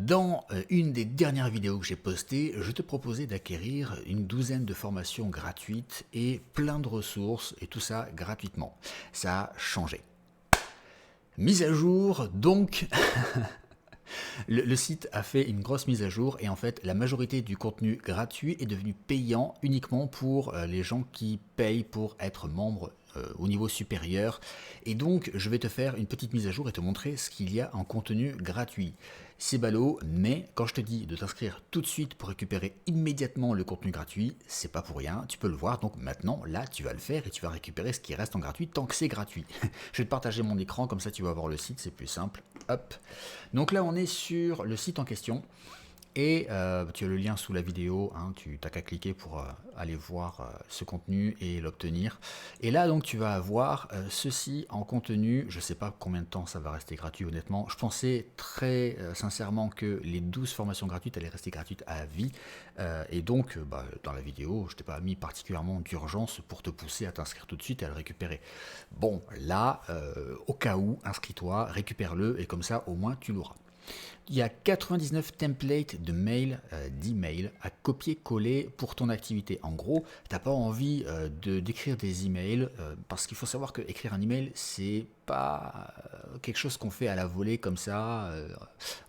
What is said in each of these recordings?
Dans une des dernières vidéos que j'ai postées, je te proposais d'acquérir une douzaine de formations gratuites et plein de ressources, et tout ça gratuitement. Ça a changé. Mise à jour, donc, le site a fait une grosse mise à jour et en fait, la majorité du contenu gratuit est devenu payant uniquement pour les gens qui payent pour être membres au niveau supérieur. Et donc, je vais te faire une petite mise à jour et te montrer ce qu'il y a en contenu gratuit. C'est ballot, mais quand je te dis de t'inscrire tout de suite pour récupérer immédiatement le contenu gratuit, c'est pas pour rien, tu peux le voir. Donc maintenant, là, tu vas le faire et tu vas récupérer ce qui reste en gratuit tant que c'est gratuit. Je vais te partager mon écran, comme ça tu vas voir le site, c'est plus simple. Hop. Donc là, on est sur le site en question. Et tu as le lien sous la vidéo, hein, tu n'as qu'à cliquer pour aller voir ce contenu et l'obtenir. Et là, donc, tu vas avoir ceci en contenu. Je ne sais pas combien de temps ça va rester gratuit, honnêtement. Je pensais très sincèrement que les 12 formations gratuites allaient rester gratuites à vie. Et donc, dans la vidéo, je ne t'ai pas mis particulièrement d'urgence pour te pousser à t'inscrire tout de suite et à le récupérer. Bon, là, au cas où, inscris-toi, récupère-le et comme ça, au moins, tu l'auras. Il y a 99 templates de mails, d'emails à copier-coller pour ton activité. En gros, tu n'as pas envie d'écrire des emails parce qu'il faut savoir que écrire un email, c'est pas quelque chose qu'on fait à la volée comme ça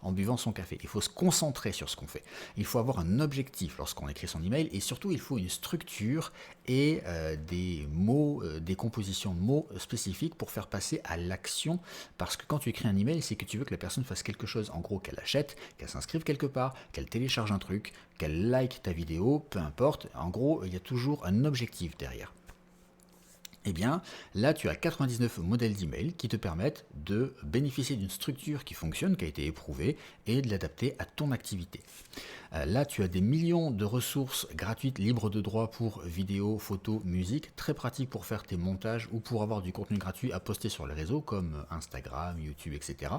en buvant son café. Il faut se concentrer sur ce qu'on fait. Il faut avoir un objectif lorsqu'on écrit son email et surtout il faut une structure et des mots, des compositions de mots spécifiques pour faire passer à l'action, parce que quand tu écris un email, c'est que tu veux que la personne fasse quelque chose, en gros qu'elle achète, qu'elle s'inscrive quelque part, qu'elle télécharge un truc, qu'elle like ta vidéo, peu importe, en gros il y a toujours un objectif derrière. Eh bien, là, tu as 99 modèles d'email qui te permettent de bénéficier d'une structure qui fonctionne, qui a été éprouvée, et de l'adapter à ton activité. Là, tu as des millions de ressources gratuites, libres de droit pour vidéos, photos, musique, très pratique pour faire tes montages ou pour avoir du contenu gratuit à poster sur les réseaux comme Instagram, YouTube, etc.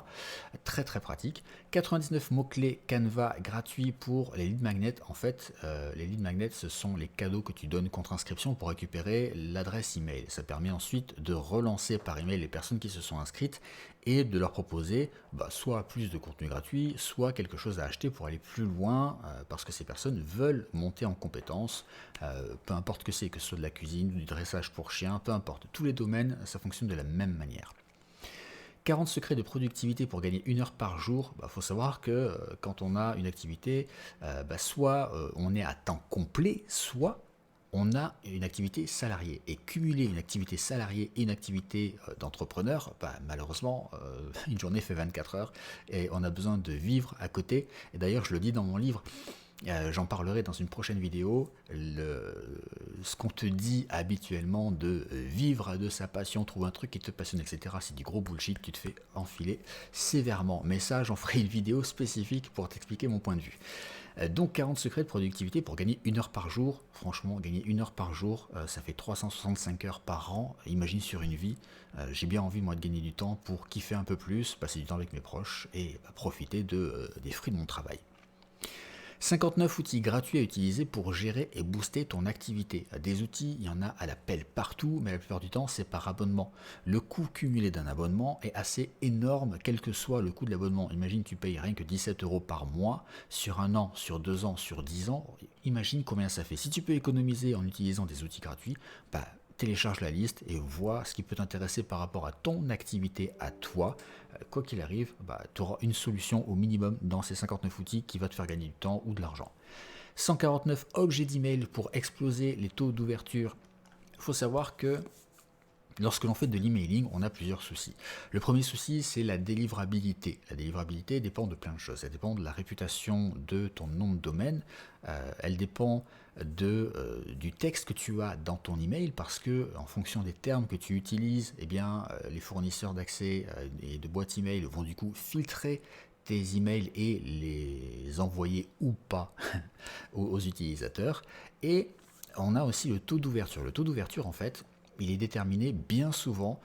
Très très pratique. 99 mots-clés Canva gratuits pour les lead magnets. En fait, les lead magnets, ce sont les cadeaux que tu donnes contre inscription pour récupérer l'adresse email. Ça permet ensuite de relancer par email les personnes qui se sont inscrites et de leur proposer soit plus de contenu gratuit, soit quelque chose à acheter pour aller plus loin, parce que ces personnes veulent monter en compétences, peu importe que ce soit de la cuisine, du dressage pour chiens, peu importe. Tous les domaines, ça fonctionne de la même manière. 40 secrets de productivité pour gagner 1 heure par jour. Faut savoir que quand on a une activité, soit on est à temps complet, soit on a une activité salariée. Et cumuler une activité salariée et une activité d'entrepreneur, malheureusement, une journée fait 24 heures et on a besoin de vivre à côté. Et d'ailleurs, je le dis dans mon livre, j'en parlerai dans une prochaine vidéo. Ce qu'on te dit habituellement de vivre de sa passion, trouver un truc qui te passionne, etc. C'est du gros bullshit, tu te fais enfiler sévèrement. Mais ça, j'en ferai une vidéo spécifique pour t'expliquer mon point de vue. Donc 40 secrets de productivité pour gagner 1 heure par jour. Franchement, gagner 1 heure par jour, ça fait 365 heures par an. Imagine sur une vie. J'ai bien envie, moi, de gagner du temps pour kiffer un peu plus, passer du temps avec mes proches et profiter des fruits de mon travail. 59 outils gratuits à utiliser pour gérer et booster ton activité. Des outils, il y en a à la pelle partout, mais la plupart du temps, c'est par abonnement. Le coût cumulé d'un abonnement est assez énorme, quel que soit le coût de l'abonnement. Imagine, tu payes rien que 17 € par mois, sur 1 an, sur 2 ans, sur 10 ans. Imagine combien ça fait. Si tu peux économiser en utilisant des outils gratuits, télécharge la liste et vois ce qui peut t'intéresser par rapport à ton activité à toi. Quoi qu'il arrive, tu auras une solution au minimum dans ces 59 outils qui va te faire gagner du temps ou de l'argent. 149 objets d'email pour exploser les taux d'ouverture. Il faut savoir que lorsque l'on fait de l'emailing, on a plusieurs soucis. Le premier souci, c'est la délivrabilité. La délivrabilité dépend de plein de choses. Elle dépend de la réputation de ton nom de domaine. Elle dépend du texte que tu as dans ton email, parce que en fonction des termes que tu utilises, les fournisseurs d'accès et de boîtes email vont du coup filtrer tes emails et les envoyer ou pas aux utilisateurs. Et on a aussi le taux d'ouverture. Le taux d'ouverture, en fait, il est déterminé bien souvent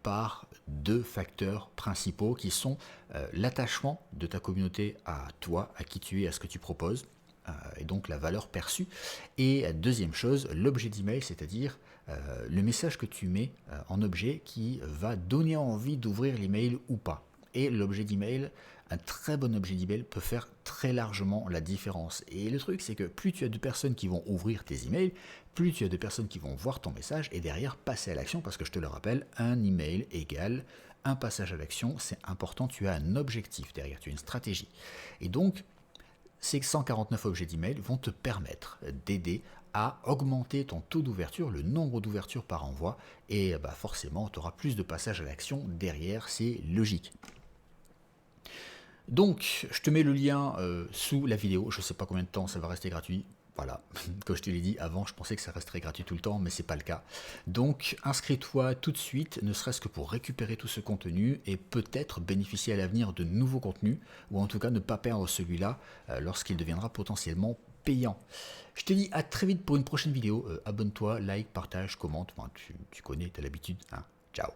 par 2 facteurs principaux qui sont l'attachement de ta communauté à toi, à qui tu es, à ce que tu proposes, et donc la valeur perçue. Et deuxième chose, l'objet d'email, c'est-à-dire le message que tu mets en objet qui va donner envie d'ouvrir l'email ou pas. Et l'objet d'email, un très bon objet d'email peut faire très largement la différence. Et le truc, c'est que plus tu as de personnes qui vont ouvrir tes emails, plus tu as de personnes qui vont voir ton message et derrière passer à l'action, parce que je te le rappelle, un email égale un passage à l'action, c'est important, tu as un objectif derrière, tu as une stratégie. Et donc, ces 149 objets d'email vont te permettre d'aider à augmenter ton taux d'ouverture, le nombre d'ouvertures par envoi, et forcément, tu auras plus de passages à l'action derrière, c'est logique. Donc, je te mets le lien sous la vidéo, je ne sais pas combien de temps ça va rester gratuit. Voilà, comme je te l'ai dit avant, je pensais que ça resterait gratuit tout le temps, mais c'est pas le cas. Donc, inscris-toi tout de suite, ne serait-ce que pour récupérer tout ce contenu et peut-être bénéficier à l'avenir de nouveaux contenus, ou en tout cas ne pas perdre celui-là lorsqu'il deviendra potentiellement payant. Je te dis à très vite pour une prochaine vidéo. Abonne-toi, like, partage, commente, enfin, tu connais, tu as l'habitude. Hein. Ciao.